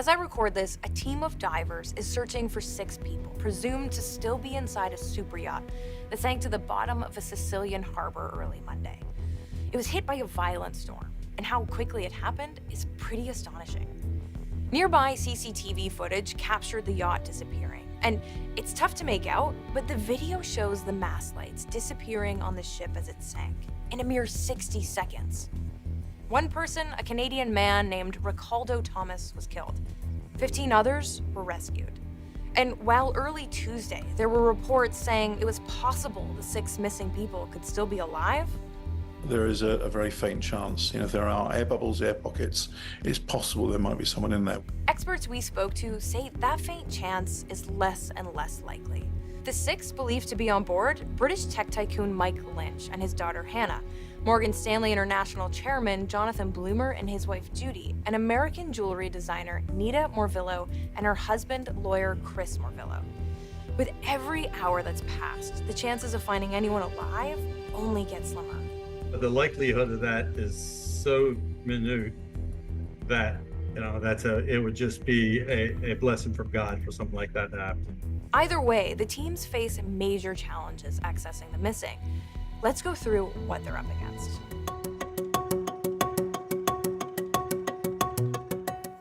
As I record this, a team of divers is searching for 6 people, presumed to still be inside a superyacht that sank to the bottom of a Sicilian harbor early Monday. It was hit by a violent storm, and how quickly it happened is pretty astonishing. Nearby CCTV footage captured the yacht disappearing, and it's tough to make out, but the video shows the mast lights disappearing on the ship as it sank in a mere 60 seconds. One person, a Canadian man named Ricaldo Thomas, was killed. 15 others were rescued. And while early Tuesday, there were reports saying it was possible the 6 missing people could still be alive, there is a very faint chance. If there are air bubbles, air pockets, it's possible there might be someone in there. experts we spoke to say that faint chance is less and less likely. The 6 believed to be on board, British tech tycoon Mike Lynch and his daughter Hannah, Morgan Stanley International chairman Jonathan Bloomer and his wife Judy, and American jewelry designer Nita Morvillo and her husband, lawyer Chris Morvillo. With every hour that's passed, the chances of finding anyone alive only get slimmer. The likelihood of that is so minute that it would just be a blessing from God for something like that to happen. Either way, the teams face major challenges accessing the missing. Let's go through what they're up against.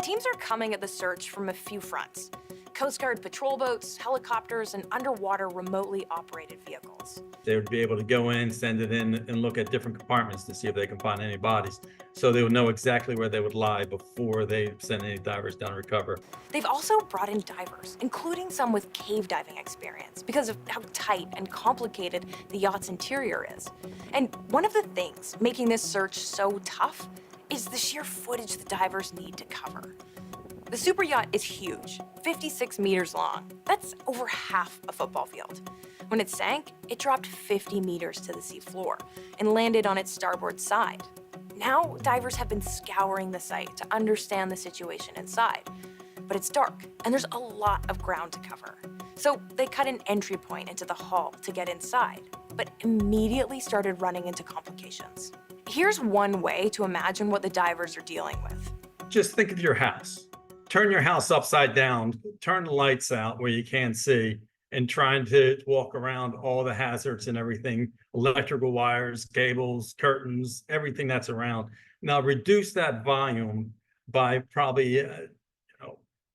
Teams are coming at the search from a few fronts: Coast Guard patrol boats, helicopters, and underwater remotely operated vehicles. They would be able to go in, send it in, and look at different compartments to see if they can find any bodies. So they would know exactly where they would lie before they send any divers down to recover. They've also brought in divers, including some with cave diving experience, because of how tight and complicated the yacht's interior is. And one of the things making this search so tough is the sheer footage the divers need to cover. The superyacht is huge, 56 meters long. That's over half a football field. When it sank, it dropped 50 meters to the seafloor and landed on its starboard side. Now, divers have been scouring the site to understand the situation inside. But it's dark, and there's a lot of ground to cover. So they cut an entry point into the hull to get inside, but immediately started running into complications. Here's one way to imagine what the divers are dealing with. Just think of your house. Turn your house upside down, turn the lights out where you can't see, and trying to walk around all the hazards and everything, electrical wires, cables, curtains, everything that's around. Now reduce that volume by probably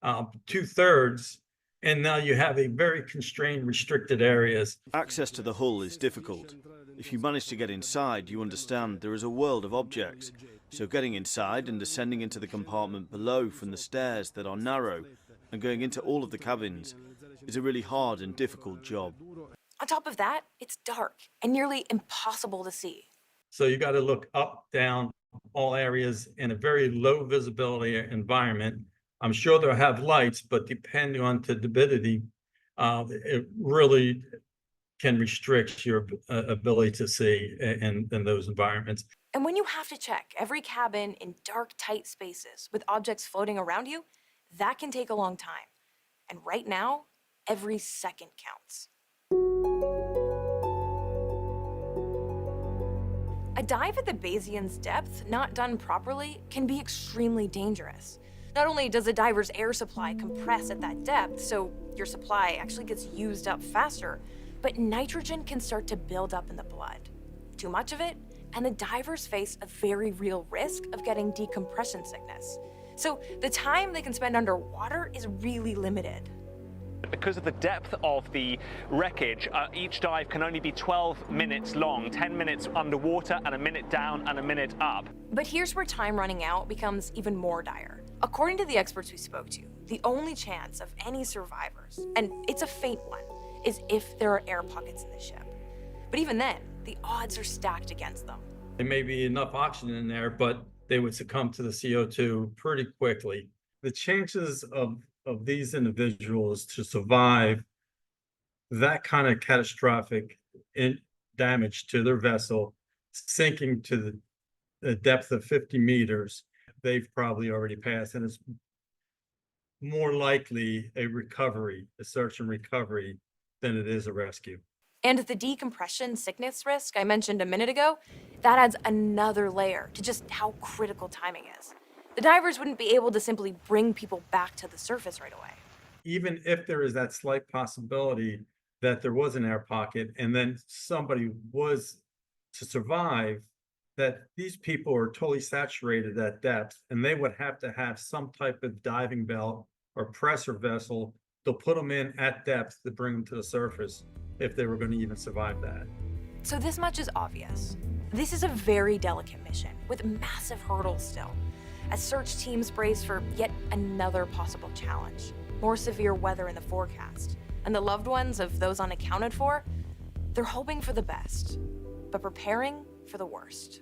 2/3, and now you have a very constrained, restricted areas. Access to the hull is difficult. If you manage to get inside, you understand there is a world of objects. So getting inside and descending into the compartment below from the stairs that are narrow and going into all of the cabins is a really hard and difficult job. On top of that, it's dark and nearly impossible to see. So you got to look up, down, all areas in a very low visibility environment. I'm sure they'll have lights, but depending on the turbidity, it really can restrict your ability to see in those environments. And when you have to check every cabin in dark, tight spaces with objects floating around you, that can take a long time. And right now, every second counts. A dive at the Bayesian's depth, not done properly, can be extremely dangerous. Not only does a diver's air supply compress at that depth, so your supply actually gets used up faster, but nitrogen can start to build up in the blood. Too much of it, and the divers face a very real risk of getting decompression sickness. So the time they can spend underwater is really limited. Because of the depth of the wreckage, each dive can only be 12 minutes long, 10 minutes underwater and a minute down and a minute up. But here's where time running out becomes even more dire. According to the experts we spoke to, the only chance of any survivors, and it's a faint one, is if there are air pockets in the ship. But even then, the odds are stacked against them. There may be enough oxygen in there, but they would succumb to the CO2 pretty quickly. The chances of these individuals to survive that kind of catastrophic damage to their vessel, sinking to the depth of 50 meters, they've probably already passed, and it's more likely a recovery, a search and recovery, than it is a rescue. And the decompression sickness risk I mentioned a minute ago, that adds another layer to just how critical timing is. The divers wouldn't be able to simply bring people back to the surface right away. Even if there is that slight possibility that there was an air pocket and then somebody was to survive, that these people are totally saturated at depth and they would have to have some type of diving belt or pressure vessel to put them in at depth to bring them to the surface if they were going to even survive that. So this much is obvious. This is a very delicate mission with massive hurdles still, as search teams brace for yet another possible challenge, more severe weather in the forecast. And the loved ones of those unaccounted for, they're hoping for the best, but preparing for the worst.